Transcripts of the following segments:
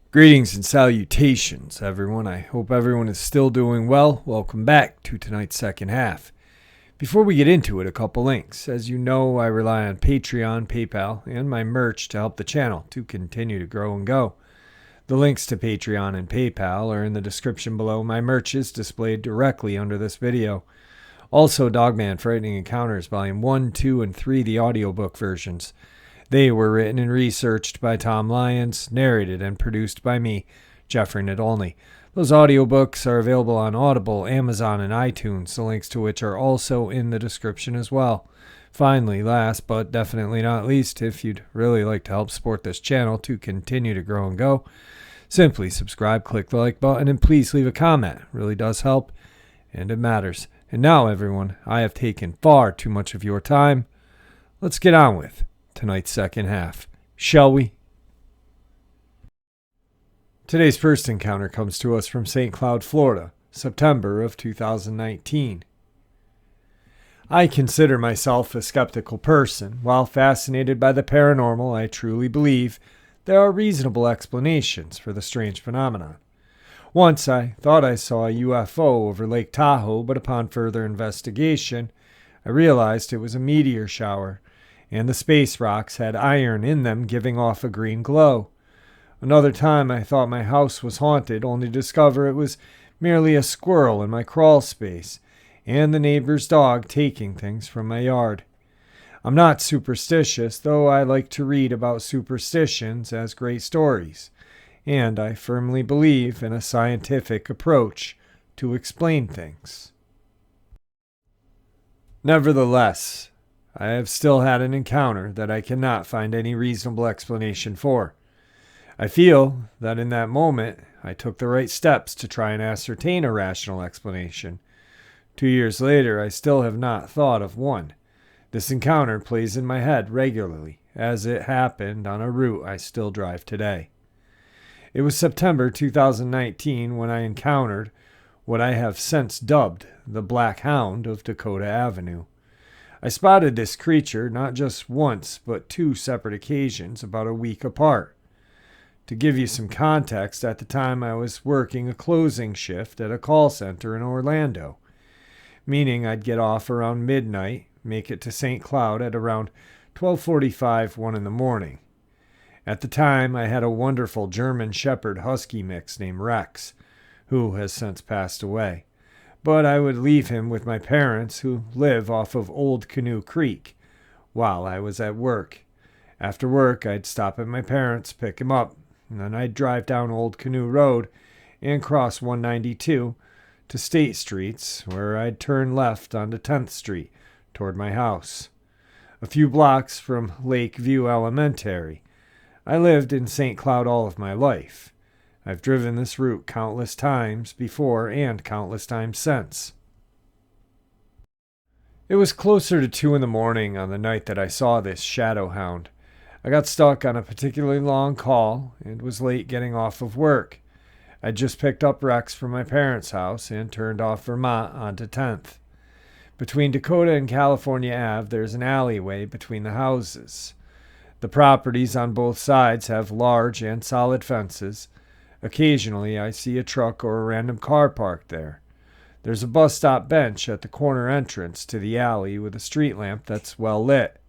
Greetings and salutations, everyone. I hope everyone is still doing well. Welcome back to tonight's second half. Before we get into it, a couple links. As you know, I rely on Patreon, PayPal, and my merch to help the channel to continue to grow and go. The links to Patreon and PayPal are in the description below. My merch is displayed directly under this video. Also, Dogman Frightening Encounters, Volume 1, 2, and 3, the audiobook versions. They were written and researched by Tom Lyons, narrated and produced by me, Jeffrey Nadolny. Those audiobooks are available on Audible, Amazon, and iTunes, the links to which are also in the description as well. Finally, last but definitely not least, if you'd really like to help support this channel to continue to grow and go, simply subscribe, click the like button, and please leave a comment. It really does help, and it matters. And now, everyone, I have taken far too much of your time. Let's get on with tonight's second half, shall we? Today's first encounter comes to us from St. Cloud, Florida, September of 2019. I consider myself a skeptical person. While fascinated by the paranormal, I truly believe there are reasonable explanations for the strange phenomenon. Once I thought I saw a UFO over Lake Tahoe, but upon further investigation, I realized it was a meteor shower, and the space rocks had iron in them, giving off a green glow. Another time I thought my house was haunted, only to discover it was merely a squirrel in my crawl space, and the neighbor's dog taking things from my yard. I'm not superstitious, though I like to read about superstitions as great stories, and I firmly believe in a scientific approach to explain things. Nevertheless, I have still had an encounter that I cannot find any reasonable explanation for. I feel that in that moment, I took the right steps to try and ascertain a rational explanation. 2 years later, I still have not thought of one. This encounter plays in my head regularly, as it happened on a route I still drive today. It was September 2019 when I encountered what I have since dubbed the Black Hound of Dakota Avenue. I spotted this creature not just once, but 2 separate occasions about a week apart. To give you some context, at the time I was working a closing shift at a call center in Orlando, meaning I'd get off around midnight, make it to St. Cloud at around 12:45, 1 in the morning. At the time, I had a wonderful German Shepherd Husky mix named Rex, who has since passed away. But I would leave him with my parents, who live off of Old Canoe Creek, while I was at work. After work, I'd stop at my parents', pick him up, and then I'd drive down Old Canoe Road and cross 192 to State Streets, where I'd turn left onto 10th Street toward my house. A few blocks from Lakeview Elementary. I lived in St. Cloud all of my life. I've driven this route countless times before and countless times since. It was closer to 2 in the morning on the night that I saw this shadow hound. I got stuck on a particularly long call and was late getting off of work. I'd just picked up Rex from my parents' house and turned off Vermont onto 10th. Between Dakota and California Ave, there's an alleyway between the houses. The properties on both sides have large and solid fences. Occasionally, I see a truck or a random car parked there. There's a bus stop bench at the corner entrance to the alley with a street lamp that's well lit.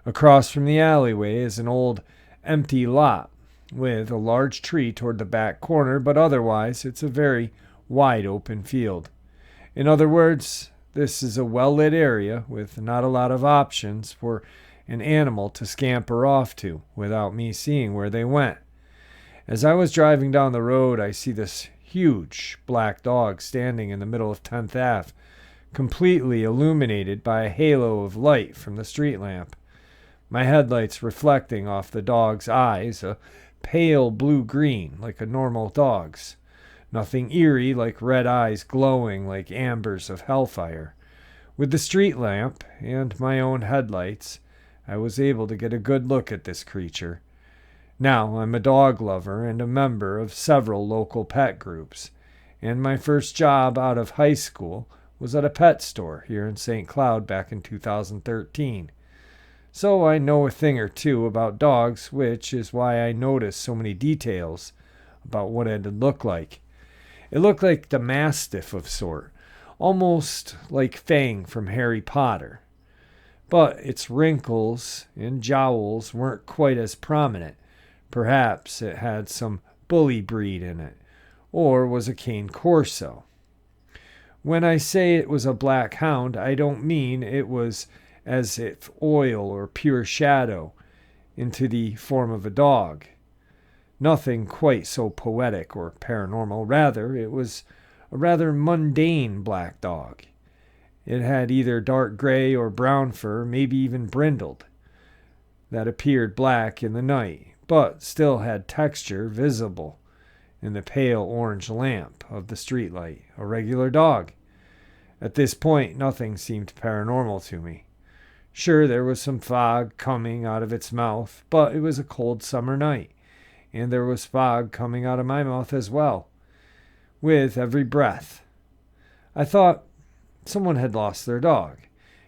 Across from the alleyway is an old, empty lot with a large tree toward the back corner, but otherwise it's a very wide open field. In other words, this is a well-lit area with not a lot of options for an animal to scamper off to without me seeing where they went. As I was driving down the road, I see this huge black dog standing in the middle of 10th Ave, completely illuminated by a halo of light from the street lamp. My headlights reflecting off the dog's eyes, a pale blue-green like a normal dog's. Nothing eerie like red eyes glowing like ambers of hellfire. With the street lamp and my own headlights, I was able to get a good look at this creature. Now, I'm a dog lover and a member of several local pet groups, and my first job out of high school was at a pet store here in St. Cloud back in 2013. So I know a thing or two about dogs, which is why I noticed so many details about what it had looked like. It looked like the Mastiff of sort, almost like Fang from Harry Potter. But its wrinkles and jowls weren't quite as prominent. Perhaps it had some bully breed in it, or was a cane corso. When I say it was a black hound, I don't mean it was as if oil or pure shadow into the form of a dog. Nothing quite so poetic or paranormal. Rather, it was a rather mundane black dog. It had either dark gray or brown fur, maybe even brindled, that appeared black in the night, but still had texture visible in the pale orange lamp of the streetlight. A regular dog. At this point, nothing seemed paranormal to me. Sure, there was some fog coming out of its mouth, but it was a cold summer night, and there was fog coming out of my mouth as well, with every breath. I thought someone had lost their dog.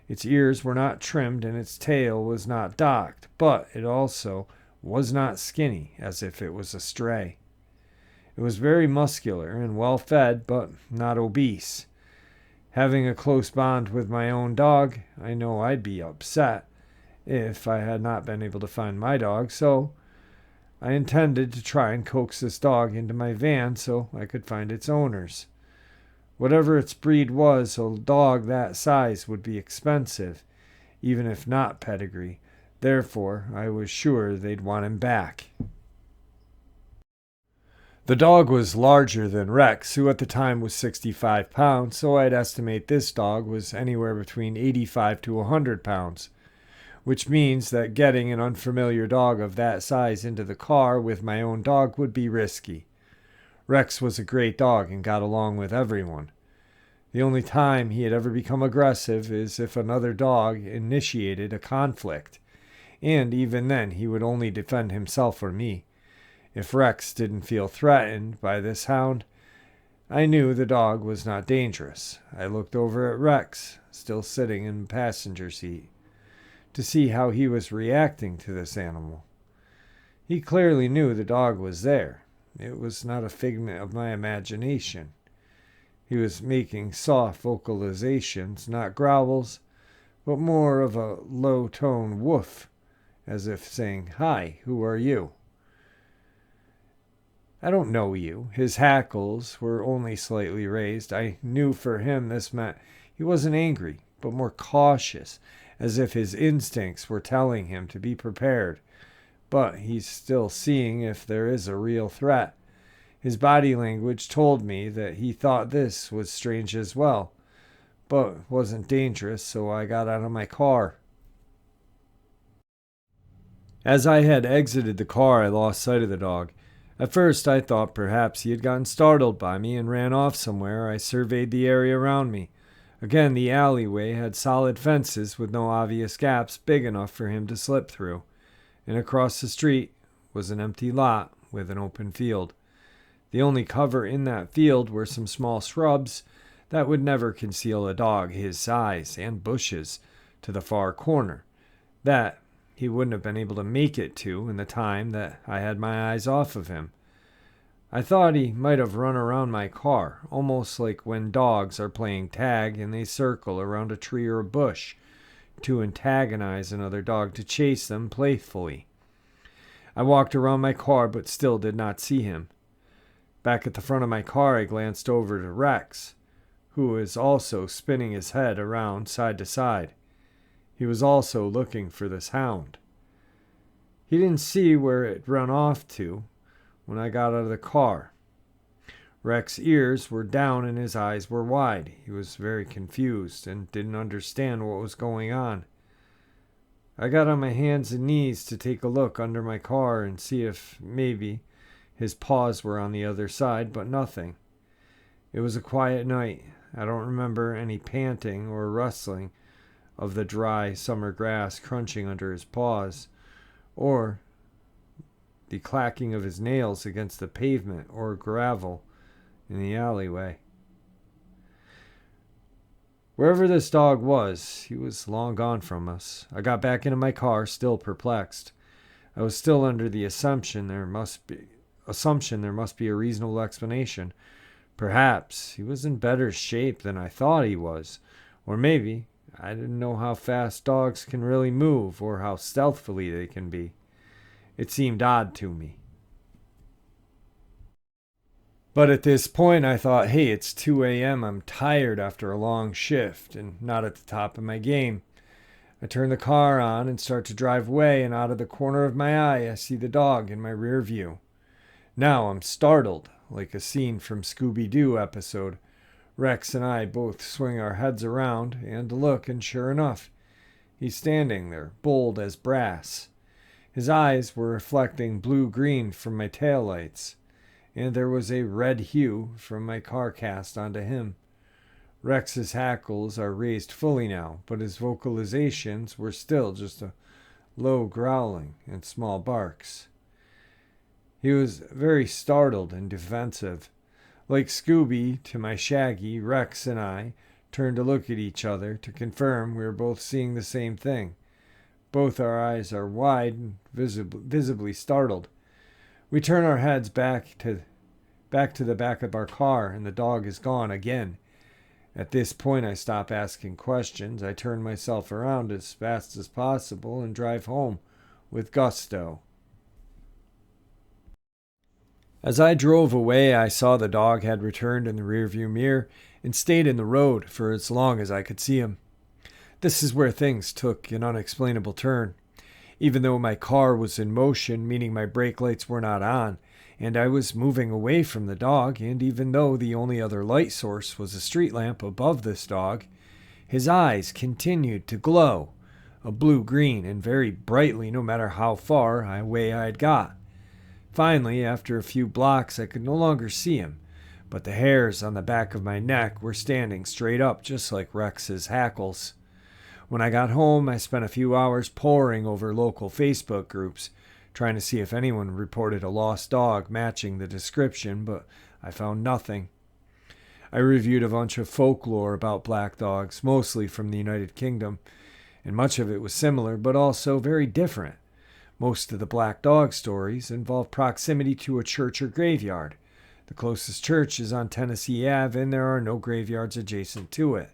Its ears were not trimmed and its tail was not docked, but it also was not skinny, as if it was a stray. It was very muscular and well fed, but not obese. Having a close bond with my own dog, I know I'd be upset if I had not been able to find my dog, so I intended to try and coax this dog into my van so I could find its owners. Whatever its breed was, a dog that size would be expensive, even if not pedigree. Therefore, I was sure they'd want him back. The dog was larger than Rex, who at the time was 65 pounds, so I'd estimate this dog was anywhere between 85 to 100 pounds, which means that getting an unfamiliar dog of that size into the car with my own dog would be risky. Rex was a great dog and got along with everyone. The only time he had ever become aggressive is if another dog initiated a conflict, and even then he would only defend himself or me. If Rex didn't feel threatened by this hound, I knew the dog was not dangerous. I looked over at Rex, still sitting in the passenger seat, to see how he was reacting to this animal. He clearly knew the dog was there. It was not a figment of my imagination. He was making soft vocalizations, not growls, but more of a low-tone woof, as if saying, "Hi, who are you?" "I don't know you." His hackles were only slightly raised. I knew for him this meant he wasn't angry, but more cautious, as if his instincts were telling him to be prepared. But he's still seeing if there is a real threat. His body language told me that he thought this was strange as well, but wasn't dangerous, so I got out of my car. As I had exited the car, I lost sight of the dog. At first, I thought perhaps he had gotten startled by me and ran off somewhere. I surveyed the area around me. Again, the alleyway had solid fences with no obvious gaps big enough for him to slip through, and across the street was an empty lot with an open field. The only cover in that field were some small shrubs that would never conceal a dog his size, and bushes to the far corner that he wouldn't have been able to make it to in the time that I had my eyes off of him. I thought he might have run around my car, almost like when dogs are playing tag and they circle around a tree or a bush to antagonize another dog to chase them playfully. I walked around my car but still did not see him. Back at the front of my car, I glanced over to Rex, who was also spinning his head around side to side. He was also looking for this hound. He didn't see where it run off to when I got out of the car. Rex's ears were down and his eyes were wide. He was very confused and didn't understand what was going on. I got on my hands and knees to take a look under my car and see if maybe his paws were on the other side, but nothing. It was a quiet night. I don't remember any panting or rustling of the dry summer grass crunching under his paws, or the clacking of his nails against the pavement or gravel in the alleyway. Wherever this dog was, he was long gone from us. I got back into my car, still perplexed. I was still under the assumption there must be a reasonable explanation. Perhaps he was in better shape than I thought he was. Or maybe I didn't know how fast dogs can really move or how stealthily they can be. It seemed odd to me. But at this point, I thought, hey, it's 2 a.m. I'm tired after a long shift and not at the top of my game. I turn the car on and start to drive away, and out of the corner of my eye, I see the dog in my rear view. Now I'm startled, like a scene from Scooby-Doo episode. Rex and I both swing our heads around and look, and sure enough, he's standing there, bold as brass. His eyes were reflecting blue-green from my taillights, and there was a red hue from my car cast onto him. Rex's hackles are raised fully now, but his vocalizations were still just a low growling and small barks. He was very startled and defensive. Like Scooby to my Shaggy, Rex and I turned to look at each other to confirm we were both seeing the same thing. Both our eyes are wide and visibly startled. We turn our heads back to the back of our car, and the dog is gone again. At this point, I stop asking questions. I turn myself around as fast as possible and drive home with gusto. As I drove away, I saw the dog had returned in the rearview mirror and stayed in the road for as long as I could see him. This is where things took an unexplainable turn. Even though my car was in motion, meaning my brake lights were not on, and I was moving away from the dog, and even though the only other light source was a street lamp above this dog, his eyes continued to glow, a blue-green and very brightly no matter how far away I had got. Finally, after a few blocks, I could no longer see him, but the hairs on the back of my neck were standing straight up just like Rex's hackles. When I got home, I spent a few hours poring over local Facebook groups, trying to see if anyone reported a lost dog matching the description, but I found nothing. I reviewed a bunch of folklore about black dogs, mostly from the United Kingdom, and much of it was similar, but also very different. Most of the black dog stories involve proximity to a church or graveyard. The closest church is on Tennessee Ave, and there are no graveyards adjacent to it.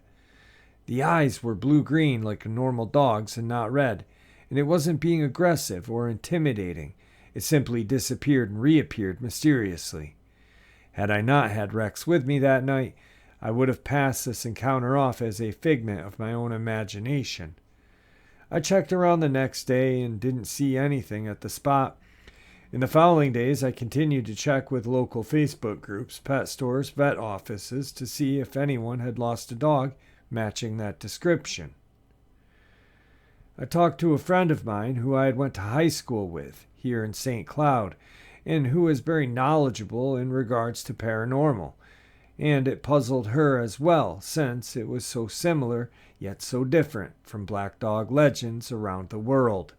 The eyes were blue-green like a normal dog's and not red, and it wasn't being aggressive or intimidating. It simply disappeared and reappeared mysteriously. Had I not had Rex with me that night, I would have passed this encounter off as a figment of my own imagination. I checked around the next day and didn't see anything at the spot. In the following days, I continued to check with local Facebook groups, pet stores, vet offices to see if anyone had lost a dog matching that description. I talked to a friend of mine who I had went to high school with here in St. Cloud, and who is very knowledgeable in regards to paranormal, and it puzzled her as well, since it was so similar yet so different from black dog legends around the world.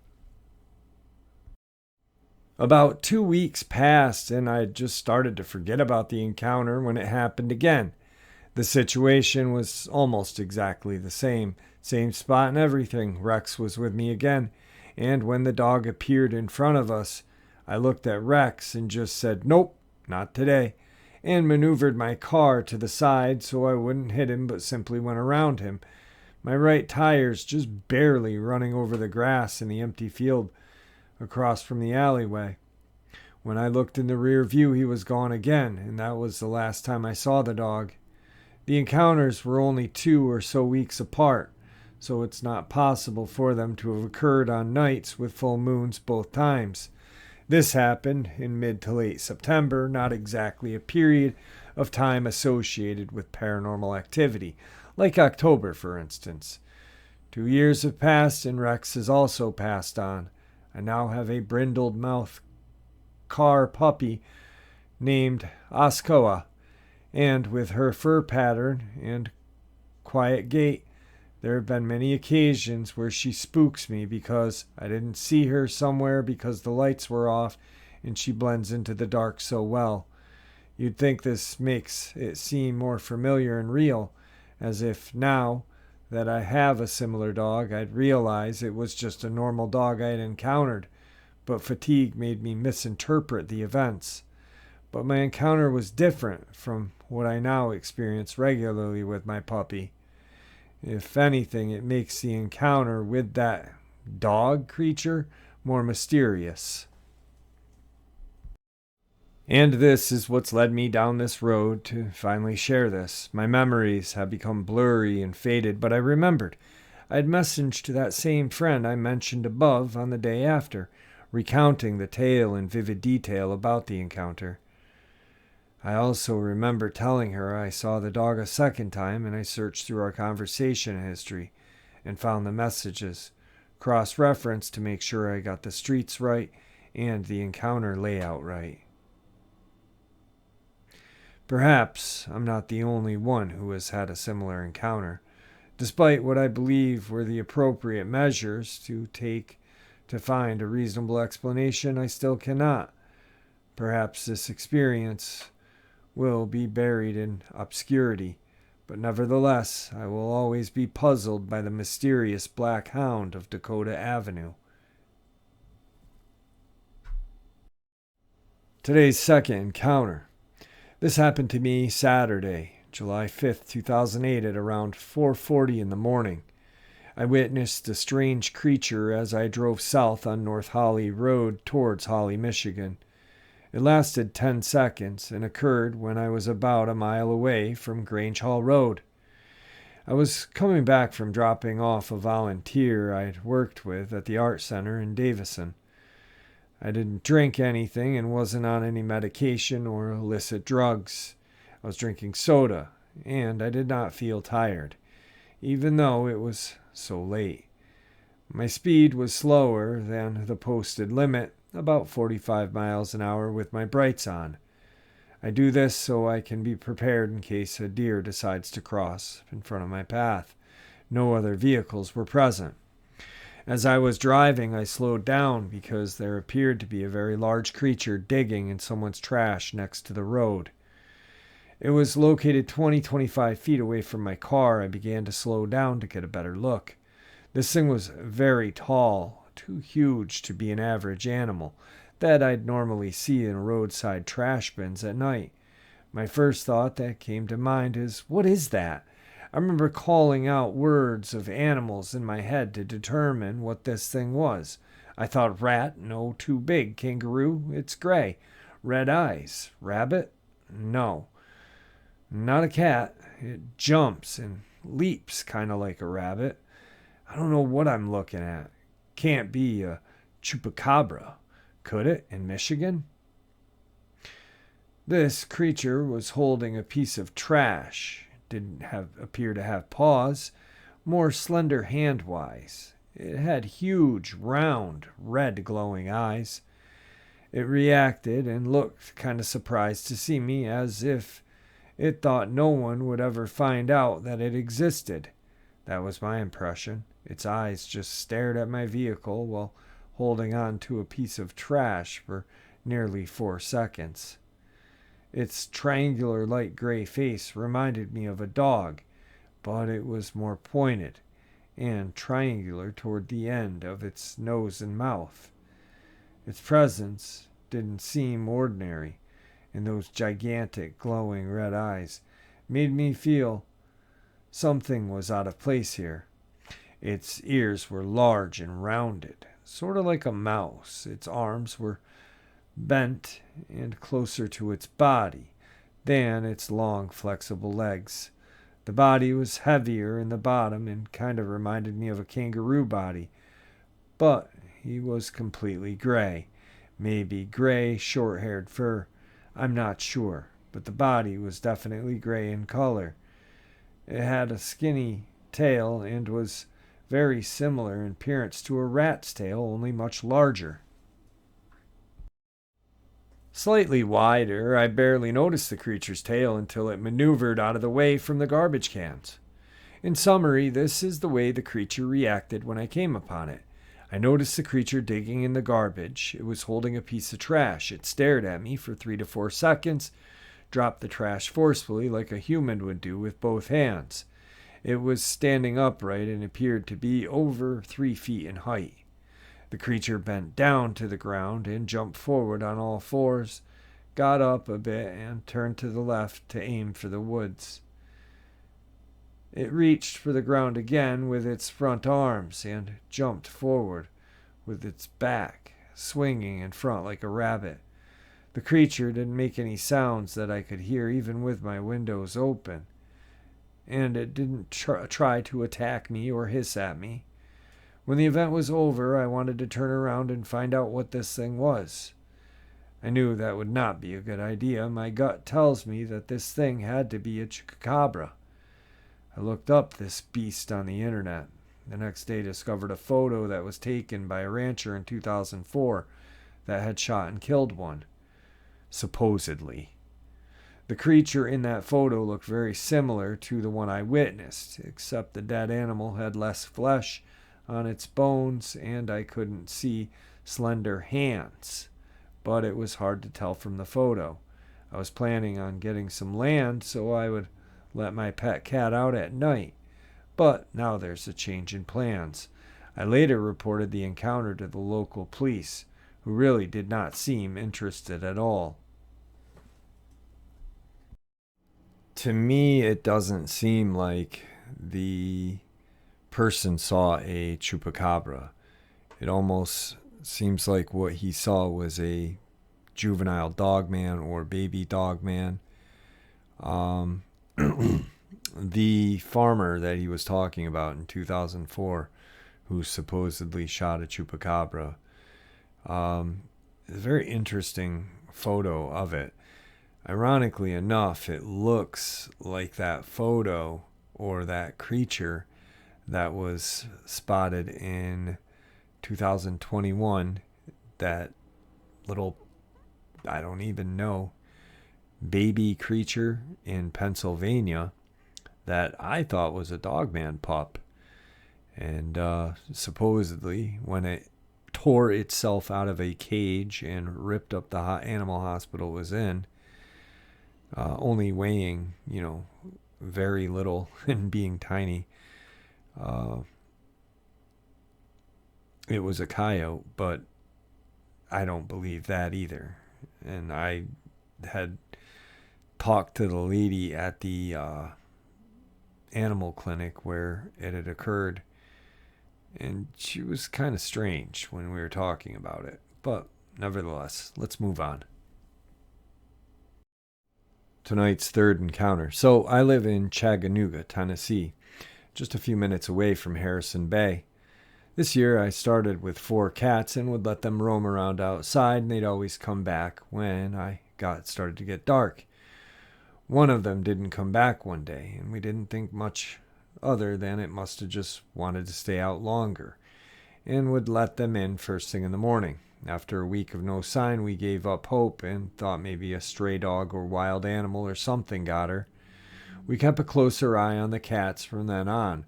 About 2 weeks passed, and I had just started to forget about the encounter when it happened again. The situation was almost exactly the same spot and everything. Rex was with me again, and when the dog appeared in front of us, I looked at Rex and just said, "Nope, not today," and maneuvered my car to the side so I wouldn't hit him but simply went around him, my right tires just barely running over the grass in the empty field across from the alleyway. When I looked in the rear view, he was gone again, and that was the last time I saw the dog. The encounters were only 2 or so weeks apart, so it's not possible for them to have occurred on nights with full moons both times. This happened in mid to late September, not exactly a period of time associated with paranormal activity, like October, for instance. 2 years have passed, and Rex has also passed on. I now have a brindled-mouth car puppy named Oskoa, and with her fur pattern and quiet gait, there have been many occasions where she spooks me because I didn't see her somewhere because the lights were off and she blends into the dark so well. You'd think this makes it seem more familiar and real, as if now that I have a similar dog, I'd realize it was just a normal dog I'd encountered, but fatigue made me misinterpret the events. But my encounter was different from what I now experience regularly with my puppy. If anything, it makes the encounter with that dog creature more mysterious. And this is what's led me down this road to finally share this. My memories have become blurry and faded, but I remembered. I had messaged that same friend I mentioned above on the day after, recounting the tale in vivid detail about the encounter. I also remember telling her I saw the dog a second time, and I searched through our conversation history and found the messages, cross-referenced to make sure I got the streets right and the encounter layout right. Perhaps I'm not the only one who has had a similar encounter, despite what I believe were the appropriate measures to take to find a reasonable explanation. I still cannot. Perhaps this experience will be buried in obscurity, but nevertheless, I will always be puzzled by the mysterious black hound of Dakota Avenue. Today's second encounter. This happened to me Saturday, July 5th, 2008 at around 4:40 in the morning. I witnessed a strange creature as I drove south on North Holly Road towards Holly, Michigan. It lasted 10 seconds and occurred when I was about a mile away from Grange Hall Road. I was coming back from dropping off a volunteer I'd worked with at the Art Center in Davison. I didn't drink anything and wasn't on any medication or illicit drugs. I was drinking soda, and I did not feel tired, even though it was so late. My speed was slower than the posted limit, about 45 miles an hour with my brights on. I do this so I can be prepared in case a deer decides to cross in front of my path. No other vehicles were present. As I was driving, I slowed down because there appeared to be a very large creature digging in someone's trash next to the road. It was located 20-25 feet away from my car. I began to slow down to get a better look. This thing was very tall, too huge to be an average animal that I'd normally see in roadside trash bins at night. My first thought that came to mind is, what is that? I remember calling out words of animals in my head to determine what this thing was. I thought rat, no, too big. Kangaroo, it's gray. Red eyes. Rabbit? No. Not a cat. It jumps and leaps kind of like a rabbit. I don't know what I'm looking at. Can't be a chupacabra. Could it, in Michigan? This creature was holding a piece of trash. Didn't appear to have paws, more slender hand-wise. It had huge, round, red glowing eyes. It reacted and looked kind of surprised to see me, as if it thought no one would ever find out that it existed. That was my impression. Its eyes just stared at my vehicle while holding on to a piece of trash for nearly 4 seconds. Its triangular light gray face reminded me of a dog, but it was more pointed and triangular toward the end of its nose and mouth. Its presence didn't seem ordinary, and those gigantic glowing red eyes made me feel something was out of place here. Its ears were large and rounded, sort of like a mouse. Its arms were bent and closer to its body than its long, flexible legs. The body was heavier in the bottom and kind of reminded me of a kangaroo body, but he was completely gray. Maybe gray, short-haired fur. I'm not sure, but the body was definitely gray in color. It had a skinny tail and was very similar in appearance to a rat's tail, only much larger. Slightly wider, I barely noticed the creature's tail until it maneuvered out of the way from the garbage cans. In summary, this is the way the creature reacted when I came upon it. I noticed the creature digging in the garbage. It was holding a piece of trash. It stared at me for 3 to 4 seconds, dropped the trash forcefully like a human would do with both hands. It was standing upright and appeared to be over 3 feet in height. The creature bent down to the ground and jumped forward on all fours, got up a bit, and turned to the left to aim for the woods. It reached for the ground again with its front arms and jumped forward with its back swinging in front like a rabbit. The creature didn't make any sounds that I could hear even with my windows open, and it didn't try to attack me or hiss at me. When the event was over, I wanted to turn around and find out what this thing was. I knew that would not be a good idea. My gut tells me that this thing had to be a chupacabra. I looked up this beast on the internet. The next day discovered a photo that was taken by a rancher in 2004 that had shot and killed one. Supposedly. The creature in that photo looked very similar to the one I witnessed, except the dead animal had less flesh on its bones and I couldn't see slender hands. But it was hard to tell from the photo. I was planning on getting some land so I would let my pet cat out at night, but now there's a change in plans. I later reported the encounter to the local police, who really did not seem interested at all. To me, it doesn't seem like the person saw a chupacabra. It almost seems like what he saw was a juvenile dogman or baby dogman. The farmer that he was talking about in 2004, who supposedly shot a chupacabra, a very interesting photo of it. Ironically enough, it looks like that photo or that creature that was spotted in 2021, that little, I don't even know, baby creature in Pennsylvania that I thought was a Dogman pup. And supposedly, when it tore itself out of a cage and ripped up the animal hospital it was in, only weighing, very little and being tiny, it was a coyote, but I don't believe that either. And I had talked to the lady at the animal clinic where it had occurred, and she was kind of strange when we were talking about it. But nevertheless, let's move on. Tonight's third encounter. So I live in Chattanooga, Tennessee, just a few minutes away from Harrison Bay. This year I started with 4 cats and would let them roam around outside, and they'd always come back when I started to get dark. One of them didn't come back one day, and we didn't think much other than it must have just wanted to stay out longer, and would let them in first thing in the morning. After a week of no sign, we gave up hope and thought maybe a stray dog or wild animal or something got her. We kept a closer eye on the cats from then on,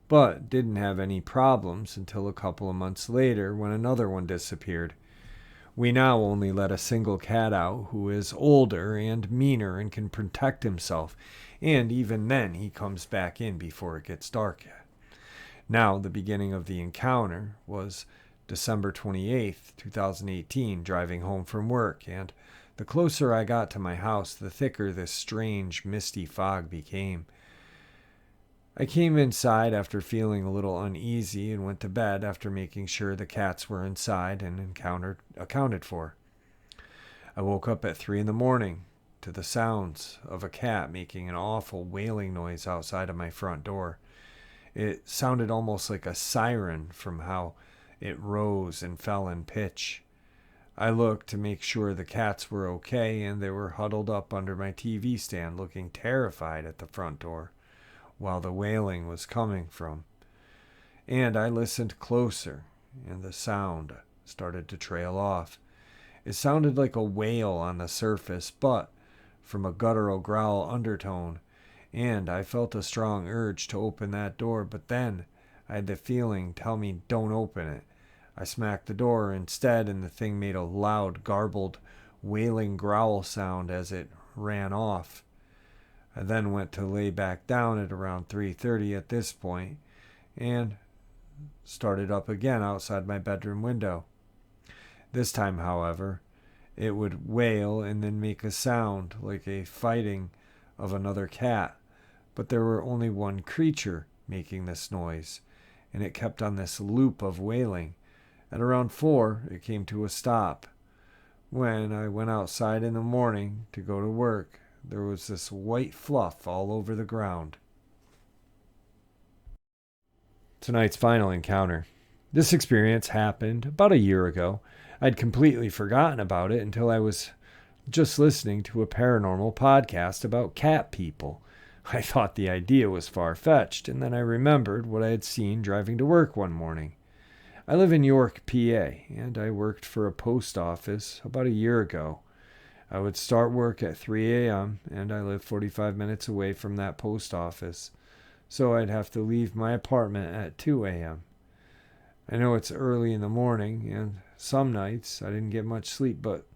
but didn't have any problems until a couple of months later when another one disappeared. We now only let a single cat out who is older and meaner and can protect himself, and even then he comes back in before it gets dark. Now, the beginning of the encounter was December 28th, 2018, driving home from work, and the closer I got to my house, the thicker this strange, misty fog became. I came inside after feeling a little uneasy and went to bed after making sure the cats were inside and accounted for. I woke up at 3 a.m. to the sounds of a cat making an awful wailing noise outside of my front door. It sounded almost like a siren from how it rose and fell in pitch. I looked to make sure the cats were okay, and they were huddled up under my TV stand looking terrified at the front door while the wailing was coming from. And I listened closer, and the sound started to trail off. It sounded like a wail on the surface, but from a guttural growl undertone, and I felt a strong urge to open that door, but then I had the feeling tell me don't open it. I smacked the door instead, and the thing made a loud, garbled, wailing growl sound as it ran off. I then went to lay back down at around 3:30 at this point and started up again outside my bedroom window. This time, however, it would wail and then make a sound like a fighting of another cat, but there were only one creature making this noise, and it kept on this loop of wailing. At around 4, it came to a stop. When I went outside in the morning to go to work, there was this white fluff all over the ground. Tonight's final encounter. This experience happened about a year ago. I'd completely forgotten about it until I was just listening to a paranormal podcast about cat people. I thought the idea was far-fetched, and then I remembered what I had seen driving to work one morning. I live in York, PA, and I worked for a post office about a year ago. I would start work at 3 a.m., and I live 45 minutes away from that post office, so I'd have to leave my apartment at 2 a.m. I know it's early in the morning, and some nights I didn't get much sleep, but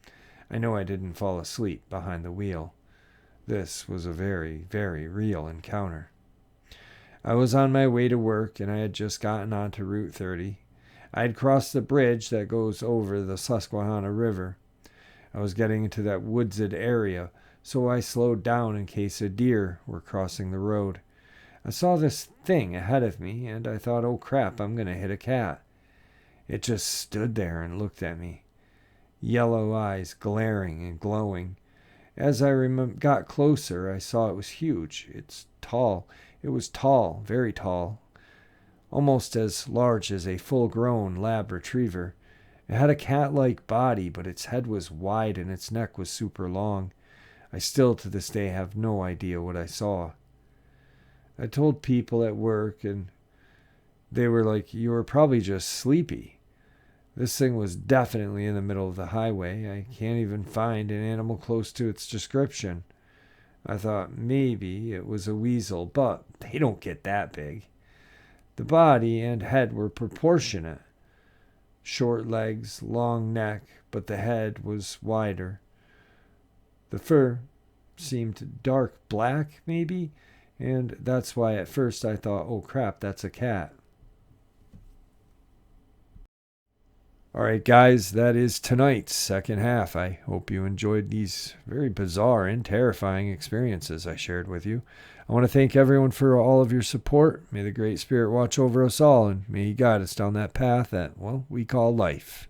I know I didn't fall asleep behind the wheel. This was a very, very real encounter. I was on my way to work, and I had just gotten onto Route 30. I had crossed the bridge that goes over the Susquehanna River. I was getting into that woodsed area, so I slowed down in case a deer were crossing the road. I saw this thing ahead of me, and I thought, oh crap, I'm going to hit a cat. It just stood there and looked at me, yellow eyes glaring and glowing. As I got closer, I saw it was huge. It was tall, very tall, almost as large as a full-grown lab retriever. It had a cat-like body, but its head was wide and its neck was super long. I still to this day have no idea what I saw. I told people at work, and they were like, you were probably just sleepy. This thing was definitely in the middle of the highway. I can't even find an animal close to its description. I thought maybe it was a weasel, but they don't get that big. The body and head were proportionate. Short legs, long neck, but the head was wider. The fur seemed dark black, maybe, and that's why at first I thought, oh crap, that's a cat. All right, guys, that is tonight's second half. I hope you enjoyed these very bizarre and terrifying experiences I shared with you. I want to thank everyone for all of your support. May the Great Spirit watch over us all, and may He guide us down that path that, well, we call life.